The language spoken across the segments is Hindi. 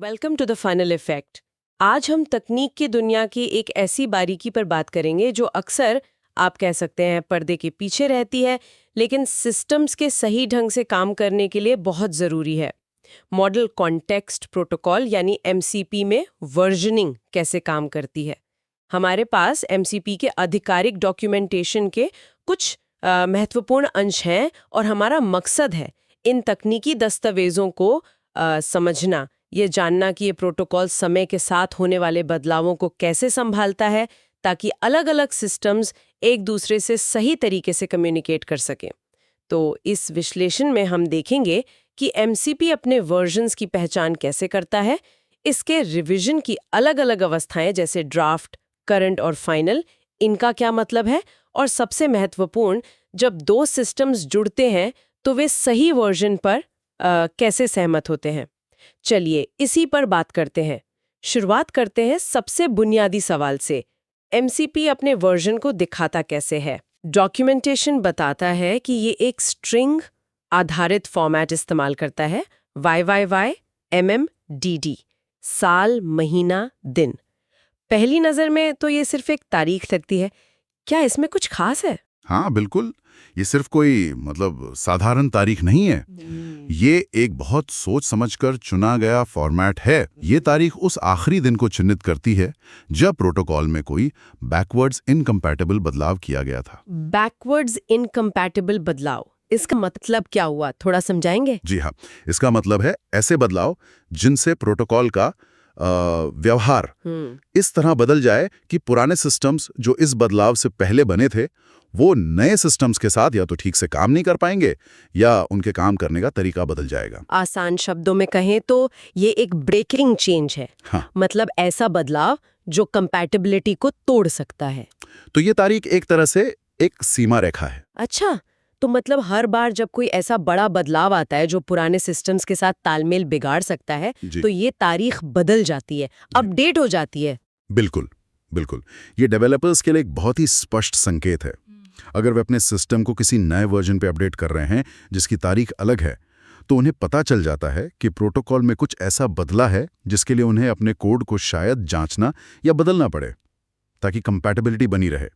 Welcome to the final effect. आज हम तकनीक की दुनिया की एक ऐसी बारीकी पर बात करेंगे जो अक्सर आप कह सकते हैं पर्दे के पीछे रहती है, लेकिन सिस्टम्स के सही ढंग से काम करने के लिए बहुत ज़रूरी है। मॉडल कॉन्टेक्स्ट प्रोटोकॉल यानी एमसीपी में वर्जनिंग कैसे काम करती है। हमारे पास एमसीपी के आधिकारिक डॉक्यूमेंटेशन के कुछ महत्वपूर्ण अंश हैं और हमारा मकसद है इन तकनीकी दस्तावेज़ों को समझना, ये जानना कि ये प्रोटोकॉल समय के साथ होने वाले बदलावों को कैसे संभालता है ताकि अलग-अलग सिस्टम्स एक दूसरे से सही तरीके से कम्युनिकेट कर सकें। तो इस विश्लेषण में हम देखेंगे कि एमसीपी अपने वर्जन्स की पहचान कैसे करता है, इसके रिवीजन की अलग-अलग अवस्थाएं जैसे ड्राफ्ट, करंट और फाइनल, इनका क्या मतलब है, और सबसे महत्वपूर्ण, जब दो सिस्टम्स जुड़ते हैं तो वे सही वर्जन पर कैसे सहमत होते हैं। चलिए इसी पर बात करते हैं। शुरुआत करते हैं सबसे बुनियादी सवाल से। एमसीपी अपने वर्जन को दिखाता कैसे है? डॉक्यूमेंटेशन बताता है कि ये एक स्ट्रिंग आधारित फॉर्मेट इस्तेमाल करता है, YYY MMDD, साल, महीना, दिन। पहली नज़र में तो ये सिर्फ एक तारीख लगती है, क्या इसमें कुछ खास है? हाँ बिल्कुल, ये सिर्फ कोई साधारण तारीख नहीं है। ये एक बहुत सोच समझकर चुना गया फॉर्मेट है। ये तारीख उस आखिरी दिन को चिन्हित करती है जब प्रोटोकॉल में कोई बैकवर्ड्स इनकम्पैटिबल बदलाव किया गया था। बैकवर्ड्स इनकम्पैटिबल बदलाव, इसका मतलब क्या हुआ, थोड़ा समझाएंगे? जी हाँ, इसका मतलब है ऐसे बदलाव जिनसे प्रोटोकॉल का व्यवहार इस तरह बदल जाए कि पुराने सिस्टम्स जो इस बदलाव से पहले बने थे वो नए सिस्टम्स के साथ या तो ठीक से काम नहीं कर पाएंगे या उनके काम करने का तरीका बदल जाएगा। आसान शब्दों में कहें तो ये एक ब्रेकिंग चेंज है। हाँ। मतलब ऐसा बदलाव जो कंपैटिबिलिटी को तोड़ सकता है। तो ये तारीख एक तरह से एक सीमा रेखा है। अच्छा, तो मतलब हर बार जब कोई ऐसा बड़ा बदलाव आता है जो पुराने सिस्टम्स के साथ तालमेल बिगाड़ सकता है, तो ये तारीख बदल जाती है, अपडेट हो जाती है। बिल्कुल बिल्कुल, ये डेवलपर्स के लिए एक बहुत ही स्पष्ट संकेत है। अगर वे अपने सिस्टम को किसी नए वर्जन पे अपडेट कर रहे हैं जिसकी तारीख अलग है, तो उन्हें पता चल जाता है कि प्रोटोकॉल में कुछ ऐसा बदला है जिसके लिए उन्हें अपने कोड को शायद जांचना या बदलना पड़े ताकि कंपैटिबिलिटी बनी रहे।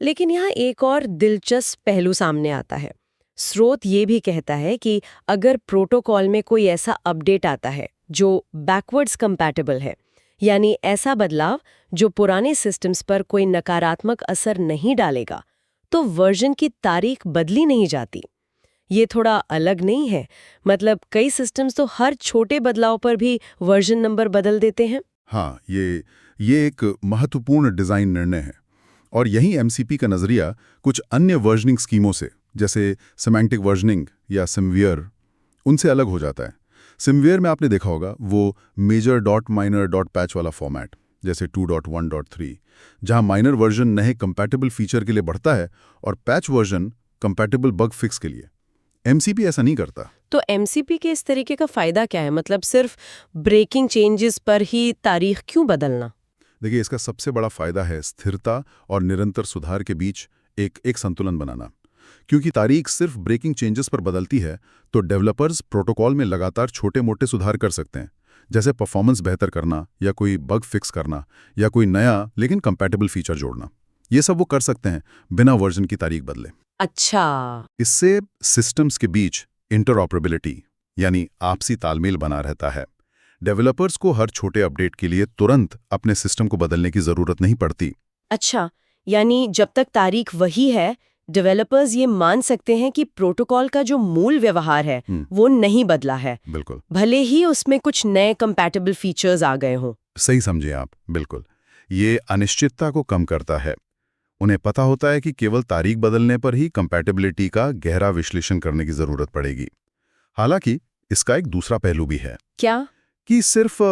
लेकिन यहाँ एक और दिलचस्प पहलू सामने आता है। स्रोत ये भी कहता है कि अगर प्रोटोकॉल में कोई ऐसा अपडेट आता है जो बैकवर्ड्स कंपैटिबल है, यानी ऐसा बदलाव जो पुराने सिस्टम्स पर कोई नकारात्मक असर नहीं डालेगा, तो वर्जन की तारीख बदली नहीं जाती। ये थोड़ा अलग नहीं है? मतलब कई सिस्टम्स तो हर छोटे बदलाव पर भी वर्जन नंबर बदल देते हैं। हाँ, ये एक महत्वपूर्ण डिज़ाइन निर्णय है और यही एमसीपी का नज़रिया कुछ अन्य वर्जनिंग स्कीमों से, जैसे सिमेंटिक वर्जनिंग या सिमवियर, उनसे अलग हो जाता है। सिमवियर में आपने देखा होगा वो major dot minor dot patch वाला फॉर्मेट, जैसे 2.1.3, जहां माइनर वर्जन नए कंपैटिबल फीचर के लिए बढ़ता है और patch version compatible bug fix के लिए। एमसीपी ऐसा नहीं करता। तो एमसीपी के इस तरीके का फायदा क्या है? मतलब सिर्फ ब्रेकिंग चेंजेस पर ही तारीख क्यों बदलना? देखिए, इसका सबसे बड़ा फायदा है स्थिरता और निरंतर सुधार के बीच एक संतुलन बनाना। क्योंकि तारीख सिर्फ ब्रेकिंग चेंजेस पर बदलती है तो डेवलपर्स प्रोटोकॉल में लगातार छोटे मोटे सुधार कर सकते हैं, जैसे परफॉर्मेंस बेहतर करना या कोई बग फिक्स करना या कोई नया लेकिन कंपैटिबल फीचर जोड़ना। ये सब वो कर सकते हैं बिना वर्जन की तारीख बदले। अच्छा, इससे सिस्टम्स के बीच इंटरऑपरेबिलिटी यानी आपसी तालमेल बना रहता है। डेवलपर्स को हर छोटे अपडेट के लिए तुरंत अपने सिस्टम को बदलने की जरूरत नहीं पड़ती। अच्छा, यानी जब तक तारीख वही है, डेवलपर्स ये मान सकते हैं कि प्रोटोकॉल का जो मूल व्यवहार है वो नहीं बदला है। बिल्कुल, भले ही उसमें कुछ नए कंपैटिबल फीचर्स आ गए हों। सही समझे आप। बिल्कुल, ये अनिश्चितता को कम करता है। उन्हें पता होता है कि केवल तारीख बदलने पर ही कंपैटिबिलिटी का गहरा विश्लेषण करने की जरूरत पड़ेगी। हालांकि इसका एक दूसरा पहलू भी है। क्या? कि सिर्फ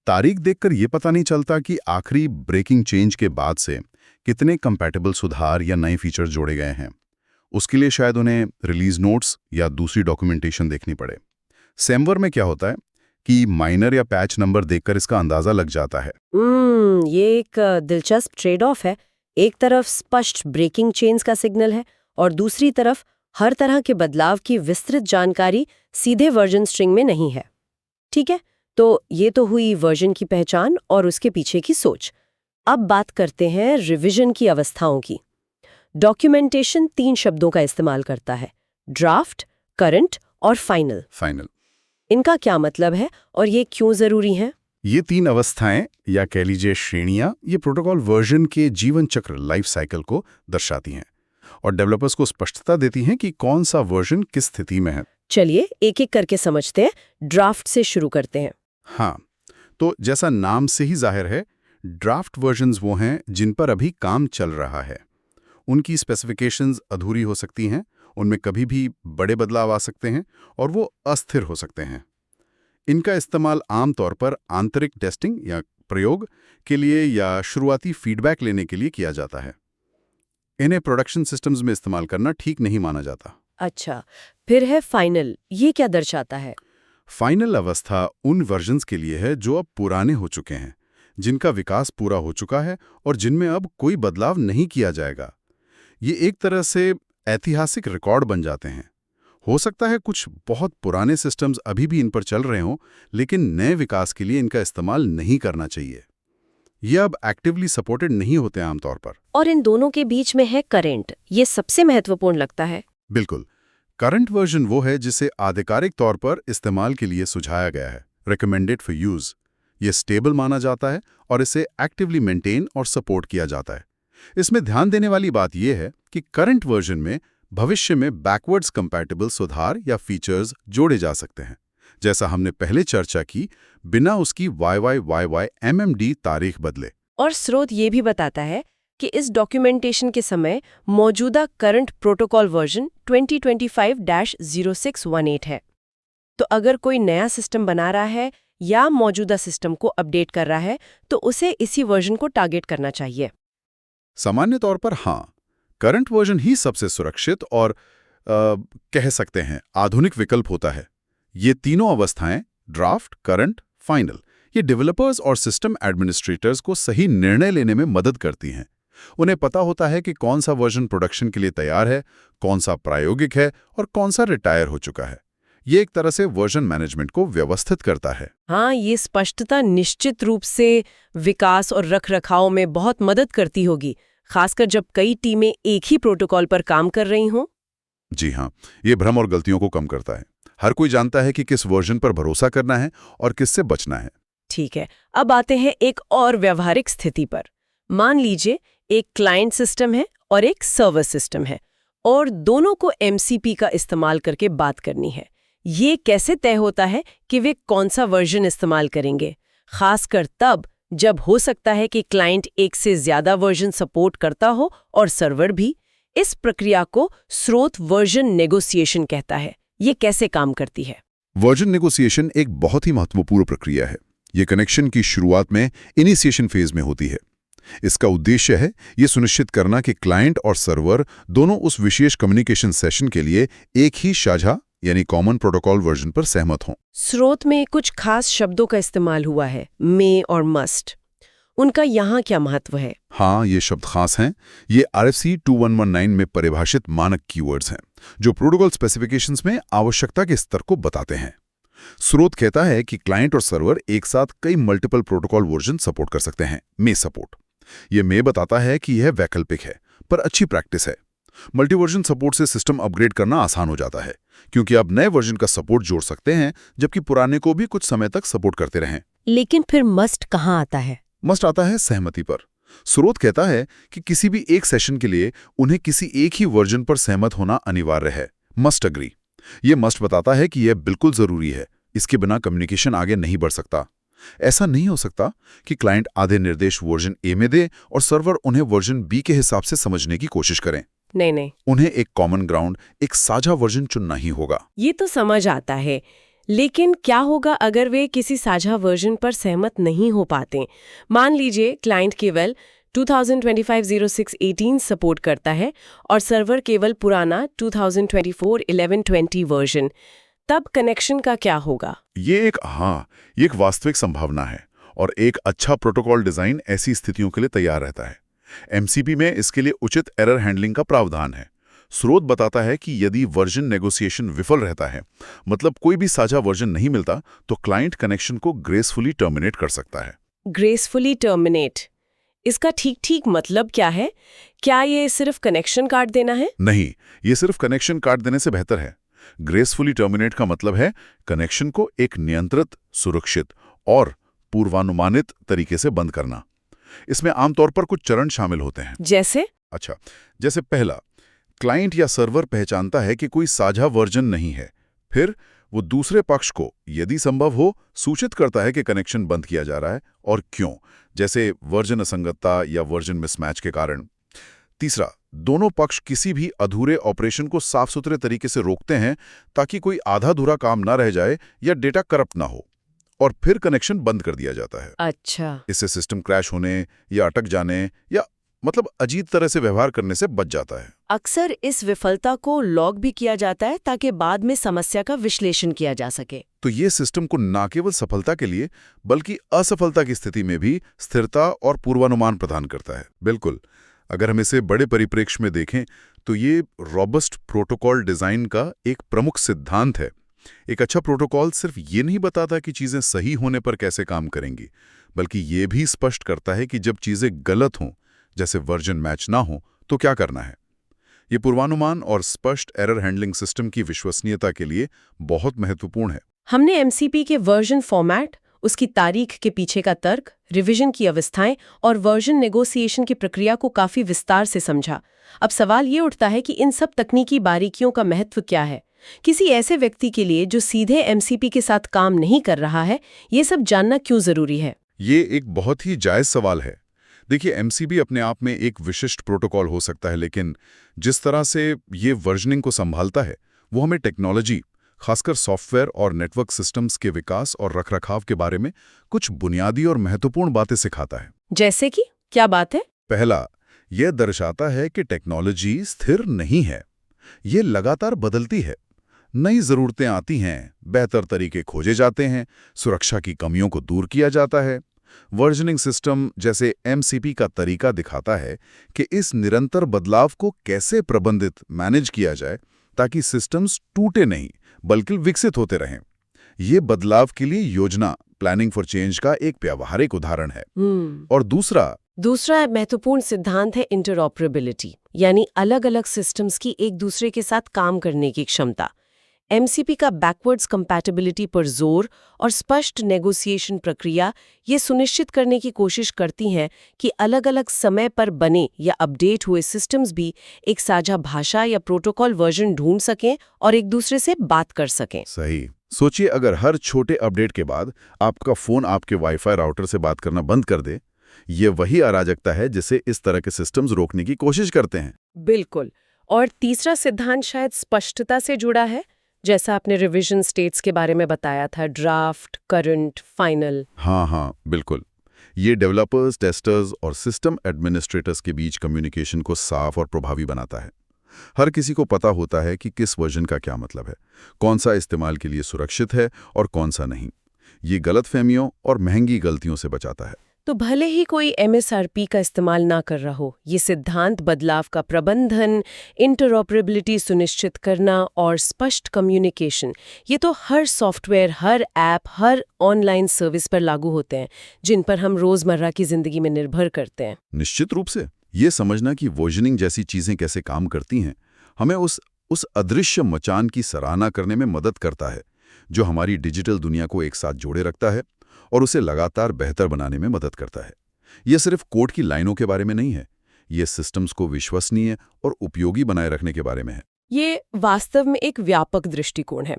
तारीख देखकर ये पता नहीं चलता कि आखिरी ब्रेकिंग चेंज के बाद से कितने कंपैटिबल सुधार या नए फीचर्स जोड़े गए हैं। उसके लिए शायद उन्हें रिलीज नोट्स या दूसरी डॉक्यूमेंटेशन देखनी पड़े। सेमवर में क्या होता है कि माइनर या पैच नंबर देखकर इसका अंदाजा लग जाता है। ये एक दिलचस्प ट्रेड ऑफ है। एक तरफ स्पष्ट ब्रेकिंग चेंज का सिग्नल है और दूसरी तरफ हर तरह के बदलाव की विस्तृत जानकारी सीधे वर्जन स्ट्रिंग में नहीं है। ठीक है, तो ये तो हुई वर्जन की पहचान और उसके पीछे की सोच। अब बात करते हैं रिवीजन की अवस्थाओं की। डॉक्यूमेंटेशन 3 शब्दों का इस्तेमाल करता है: ड्राफ्ट, करंट और फाइनल। फाइनल। इनका क्या मतलब है और ये क्यों जरूरी है? ये 3 अवस्थाएं या कह लीजिए श्रेणियां, ये प्रोटोकॉल वर्जन के जीवन चक्र लाइफ साइकिल को दर्शाती हैं और डेवलपर्स को स्पष्टता देती हैं कि कौन सा वर्जन किस स्थिति में है। चलिए एक एक करके समझते हैं। ड्राफ्ट से शुरू करते हैं। हाँ, तो जैसा नाम से ही जाहिर है, ड्राफ्ट वर्जन्स वो हैं जिन पर अभी काम चल रहा है। उनकी स्पेसिफिकेशंस अधूरी हो सकती हैं, उनमें कभी भी बड़े बदलाव आ सकते हैं और वो अस्थिर हो सकते हैं। इनका इस्तेमाल आमतौर पर आंतरिक टेस्टिंग या प्रयोग के लिए या शुरुआती फीडबैक लेने के लिए किया जाता है। इन्हें प्रोडक्शन सिस्टम्स में इस्तेमाल करना ठीक नहीं माना जाता। अच्छा, फिर है फाइनल। ये क्या दर्शाता है? फाइनल अवस्था उन वर्जन्स के लिए है जो अब पुराने हो चुके हैं, जिनका विकास पूरा हो चुका है और जिनमें अब कोई बदलाव नहीं किया जाएगा। ये एक तरह से ऐतिहासिक रिकॉर्ड बन जाते हैं। हो सकता है कुछ बहुत पुराने सिस्टम्स अभी भी इन पर चल रहे हों, लेकिन नए विकास के लिए इनका इस्तेमाल नहीं करना चाहिए। ये अब एक्टिवली सपोर्टेड नहीं होते आमतौर पर। और इन दोनों के बीच में है करंट। ये सबसे महत्वपूर्ण लगता है। बिल्कुल। करंट वर्जन वो है जिसे आधिकारिक तौर पर इस्तेमाल के लिए सुझाया गया है, रिकमेंडेड फॉर यूज। ये स्टेबल माना जाता है और इसे एक्टिवली मेंटेन और सपोर्ट किया जाता है। इसमें ध्यान देने वाली बात यह है कि करंट वर्जन में भविष्य में बैकवर्ड्स कंपैटिबल सुधार या फीचर्स जोड़े जा सकते हैं, जैसा हमने पहले चर्चा की, बिना उसकी YYYYMMD तारीख बदले। और स्रोत ये भी बताता है कि इस डॉक्यूमेंटेशन के समय मौजूदा करंट प्रोटोकॉल वर्जन 2025-0618 है। तो अगर कोई नया सिस्टम बना रहा है या मौजूदा सिस्टम को अपडेट कर रहा है तो उसे इसी वर्जन को टारगेट करना चाहिए। सामान्य तौर पर हाँ, करंट वर्जन ही सबसे सुरक्षित और कह सकते हैं आधुनिक विकल्प होता है। ये तीनों अवस्थाएं, ड्राफ्ट, करंट, फाइनल, ये डेवलपर्स और सिस्टम एडमिनिस्ट्रेटर्स को सही निर्णय लेने में मदद करती हैं। उन्हें पता होता है कि कौन सा वर्जन प्रोडक्शन के लिए तैयार है, कौन सा प्रायोगिक है और कौन सा रिटायर हो चुका है। ये एक तरह से वर्जन मैनेजमेंट को व्यवस्थित करता है। हाँ, ये स्पष्टता निश्चित रूप से विकास और रखरखाव में बहुत मदद करती होगी, खासकर जब कई टीमें एक ही प्रोटोकॉल पर काम कर रही हों। जी हाँ, ये भ्रम और गलतियों को कम करता है। हर कोई जानता है कि किस वर्जन पर भरोसा करना है और किससे बचना है। ठीक है, अब आते हैं एक और व्यवहारिक स्थिति पर। मान लीजिए एक क्लाइंट सिस्टम है और एक सर्वर सिस्टम है और दोनों को MCP का इस्तेमाल करके बात करनी है। ये कैसे तय होता है कि वे कौन सा वर्जन इस्तेमाल करेंगे, खासकर तब जब हो सकता है कि क्लाइंट एक से ज्यादा वर्जन सपोर्ट करता हो और सर्वर भी? इस प्रक्रिया को स्रोत वर्जन नेगोशिएशन कहता है। ये कैसे काम करती है? वर्जन नेगोशिएशन एक बहुत ही महत्वपूर्ण प्रक्रिया है। ये कनेक्शन की शुरुआत में इनिशिएशन फेज में होती है। इसका उद्देश्य है ये सुनिश्चित करना कि क्लाइंट और सर्वर दोनों उस विशेष कम्युनिकेशन सेशन के लिए एक ही साझा यानी कॉमन प्रोटोकॉल वर्जन पर सहमत हों। स्रोत में कुछ खास शब्दों का इस्तेमाल हुआ है, मे और मस्ट। उनका यहाँ क्या महत्व है? हाँ, ये शब्द खास हैं। ये RFC 2119 में परिभाषित मानक कीवर्ड्स हैं, जो प्रोटोकॉल स्पेसिफिकेशंस में आवश्यकता के स्तर को बताते हैं। स्रोत कहता है कि क्लाइंट और सर्वर एक साथ कई मल्टीपल प्रोटोकॉल वर्जन सपोर्ट कर सकते हैं। मे सपोर्ट। ये मे बताता है कि यह वैकल्पिक है, पर अच्छी प्रैक्टिस है। मल्टीवर्जन सपोर्ट से सिस्टम अपग्रेड करना आसान हो जाता है, क्योंकि आप नए वर्जन का सपोर्ट जोड़ सकते हैं, जबकि पुराने को भी कुछ समय तक सपोर्ट करते रहें। लेकिन फिर मस्ट कहाँ आता है? मस्ट आता है सहमति पर। स्रोत कहता है कि किसी भी एक सेशन के लिए उन्हें किसी एक ही वर्जन पर सहमत होना अनिवार्य है। Must agree. ये मस्ट बताता है कि यह बिल्कुल जरूरी है, इसके बिना कम्युनिकेशन आगे नहीं बढ़ सकता। ऐसा नहीं हो सकता कि क्लाइंट आधे निर्देश वर्जन ए में दे और सर्वर उन्हें वर्जन बी के हिसाब से समझने की कोशिश करें। नहीं, उन्हें एक कॉमन ग्राउंड, एक साझा वर्जन चुनना ही होगा। ये तो समझ आता है, लेकिन क्या होगा अगर वे किसी साझा वर्जन पर सहमत नहीं हो पाते? मान लीजिए क्लाइंट केवल 2025-0618 सपोर्ट करता है और सर्वर केवल पुराना 2024-1120 वर्जन। तब कनेक्शन का क्या होगा? ये एक वास्तविक संभावना है और एक अच्छा प्रोटोकॉल डिजाइन ऐसी स्थितियों के लिए तैयार रहता है। MCP में इसके लिए उचित एरर हैंडलिंग का प्रावधान है। स्रोत बताता है कि यदि वर्जन नेगोशिएशन विफल रहता है, मतलब कोई भी साझा वर्जन नहीं मिलता, तो क्लाइंट कनेक्शन को ग्रेसफुली टर्मिनेट कर सकता है। ग्रेसफुली टर्मिनेट, इसका ठीक मतलब क्या है? क्या ये सिर्फ कनेक्शन काट देना है? नहीं, ये सिर्फ कनेक्शन काट देने से बेहतर है। ग्रेसफुली टर्मिनेट का मतलब है कनेक्शन को एक नियंत्रित, सुरक्षित और पूर्वानुमानित तरीके से बंद करना। इसमें आमतौर पर कुछ चरण शामिल होते हैं। जैसे? अच्छा, जैसे पहला, क्लाइंट या सर्वर पहचानता है कि कोई साझा वर्जन नहीं है। फिर वो दूसरे पक्ष को, यदि संभव हो, सूचित करता है कि कनेक्शन बंद किया जा रहा है और क्यों, जैसे वर्जन असंगतता या वर्जन मिसमैच के कारण। तीसरा, दोनों पक्ष किसी भी अधूरे ऑपरेशन को साफ सुथरे तरीके से रोकते हैं ताकि कोई आधा-अधूरा काम ना रह जाए या डेटा करप्ट ना हो, और फिर कनेक्शन बंद कर दिया जाता है। अच्छा। इससे सिस्टम क्रैश होने या अटक जाने या मतलब अजीब तरह से व्यवहार करने से बच जाता है। अक्सर इस विफलता को लॉग भी किया जाता है ताकि बाद में समस्या का विश्लेषण किया जा सके। तो ये सिस्टम को न केवल सफलता के लिए बल्कि असफलता की स्थिति में भी स्थिरता और पूर्वानुमान प्रदान करता है। बिल्कुल, अगर हम इसे बड़े परिप्रेक्ष्य में देखें तो ये रॉबस्ट प्रोटोकॉल डिजाइन का एक प्रमुख सिद्धांत है। एक अच्छा प्रोटोकॉल सिर्फ ये नहीं बताता कि चीजें सही होने पर कैसे काम करेंगी, बल्कि ये भी स्पष्ट करता है कि जब चीजें गलत हों, जैसे वर्जन मैच ना हो, तो क्या करना है। ये पूर्वानुमान और स्पष्ट एरर हैंडलिंग सिस्टम की विश्वसनीयता के लिए बहुत महत्वपूर्ण है। हमने एमसीपी के वर्जन फॉर्मेट, उसकी तारीख के पीछे का तर्क, रिवीजन की अवस्थाएं और वर्जन नेगोशिएशन की प्रक्रिया को काफी विस्तार से समझा। अब सवाल ये उठता है कि इन सब तकनीकी बारीकियों का महत्व क्या है किसी ऐसे व्यक्ति के लिए जो सीधे एमसीपी के साथ काम नहीं कर रहा है। ये सब जानना क्यों जरूरी है? ये एक बहुत ही जायज सवाल है। देखिए, एमसीपी अपने आप में एक विशिष्ट प्रोटोकॉल हो सकता है, लेकिन जिस तरह से ये वर्जनिंग को संभालता है, वो हमें टेक्नोलॉजी, खासकर सॉफ्टवेयर और नेटवर्क सिस्टम्स के विकास और रखरखाव के बारे में कुछ बुनियादी और महत्वपूर्ण बातें सिखाता है। जैसे कि क्या बात है? पहला, यह दर्शाता है कि टेक्नोलॉजी स्थिर नहीं है, ये लगातार बदलती है। नई जरूरतें आती हैं, बेहतर तरीके खोजे जाते हैं, सुरक्षा की कमियों को दूर किया जाता है। वर्जनिंग सिस्टम जैसे एमसीपी का तरीका दिखाता है कि इस निरंतर बदलाव को कैसे प्रबंधित, मैनेज किया जाए ताकि सिस्टम्स टूटे नहीं बल्कि विकसित होते रहें। ये बदलाव के लिए योजना, प्लानिंग फॉर चेंज का एक व्यावहारिक उदाहरण है। और दूसरा महत्वपूर्ण सिद्धांत है इंटरऑपरेबिलिटी, यानी अलग-अलग सिस्टम्स की एक दूसरे के साथ काम करने की क्षमता। एमसीपी का बैकवर्ड्स कंपैटिबिलिटी पर जोर और स्पष्ट नेगोशिएशन प्रक्रिया ये सुनिश्चित करने की कोशिश करती हैं कि अलग-अलग समय पर बने या अपडेट हुए सिस्टम्स भी एक साझा भाषा या प्रोटोकॉल वर्जन ढूंढ सकें और एक दूसरे से बात कर सकें। सही। सोचिए, अगर हर छोटे अपडेट के बाद आपका फोन आपके वाईफाई राउटर से बात करना बंद कर दे, ये वही अराजकता है जिसे इस तरह के सिस्टम्स रोकने की कोशिश करते हैं। बिल्कुल। और तीसरा सिद्धांत शायद स्पष्टता से जुड़ा है, जैसा आपने रिवीजन स्टेट्स के बारे में बताया था, ड्राफ्ट, करंट, फाइनल। हाँ, बिल्कुल। ये डेवलपर्स, टेस्टर्स और सिस्टम एडमिनिस्ट्रेटर्स के बीच कम्युनिकेशन को साफ और प्रभावी बनाता है। हर किसी को पता होता है कि किस वर्जन का क्या मतलब है, कौन सा इस्तेमाल के लिए सुरक्षित है और कौन सा नहीं। ये गलतफहमियों और महंगी गलतियों से बचाता है। तो भले ही कोई एमएसआरपी का इस्तेमाल ना कर रहा हो, ये सिद्धांत बदलाव का प्रबंधन, इंटरऑपरेबिलिटी सुनिश्चित करना और स्पष्ट कम्युनिकेशन, ये तो हर सॉफ्टवेयर, हर ऐप, हर ऑनलाइन सर्विस पर लागू होते हैं जिन पर हम रोजमर्रा की जिंदगी में निर्भर करते हैं। निश्चित रूप से ये समझना कि वर्जनिंग जैसी चीजें कैसे काम करती हैं, हमें उस अदृश्य मचान की सराहना करने में मदद करता है जो हमारी डिजिटल दुनिया को एक साथ जोड़े रखता है और उसे लगातार बेहतर बनाने में मदद करता है। यह सिर्फ कोड की लाइनों के बारे में नहीं है, ये सिस्टम्स को विश्वसनीय और उपयोगी बनाए रखने के बारे में है। ये वास्तव में एक व्यापक दृष्टिकोण है।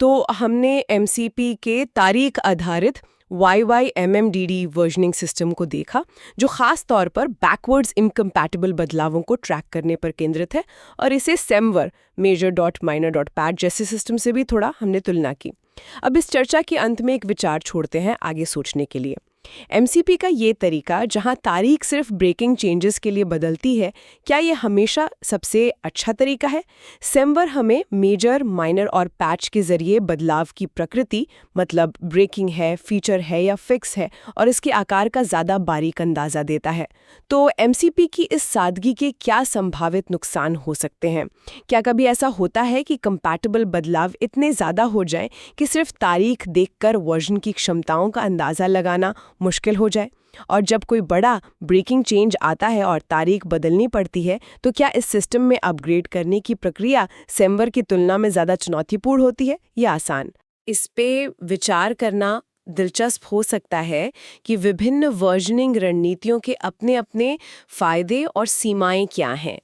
तो हमने एमसीपी के तारीख आधारित YYMMDD वर्जनिंग सिस्टम को देखा, जो खास तौर पर बैकवर्ड्स इनकम्पैटिबल बदलावों को ट्रैक करने पर केंद्रित है, और इसे सेमवर, major.minor.pat जैसे सिस्टम से भी थोड़ा हमने तुलना की। अब इस चर्चा के अंत में एक विचार छोड़ते हैं आगे सोचने के लिए। एमसीपी का ये तरीका, जहां तारीख सिर्फ ब्रेकिंग चेंजेस के लिए बदलती है, क्या ये हमेशा सबसे अच्छा तरीका है? सेमवर हमें मेजर, माइनर और पैच के जरिए बदलाव की प्रकृति, मतलब ब्रेकिंग है, फीचर है या फिक्स है, और इसके आकार का ज़्यादा बारीक अंदाज़ा देता है। तो एमसीपी की इस सादगी के क्या संभावित नुकसान हो सकते हैं? क्या कभी ऐसा होता है कि कंपैटिबल बदलाव इतने ज़्यादा हो जाएं कि सिर्फ तारीख देखकर वर्जन की क्षमताओं का अंदाज़ा लगाना मुश्किल हो जाए? और जब कोई बड़ा ब्रेकिंग चेंज आता है और तारीख बदलनी पड़ती है, तो क्या इस सिस्टम में अपग्रेड करने की प्रक्रिया सेमवर की तुलना में ज़्यादा चुनौतीपूर्ण होती है या आसान? इस पे विचार करना दिलचस्प हो सकता है कि विभिन्न वर्जनिंग रणनीतियों के अपने अपने फायदे और सीमाएं क्या हैं।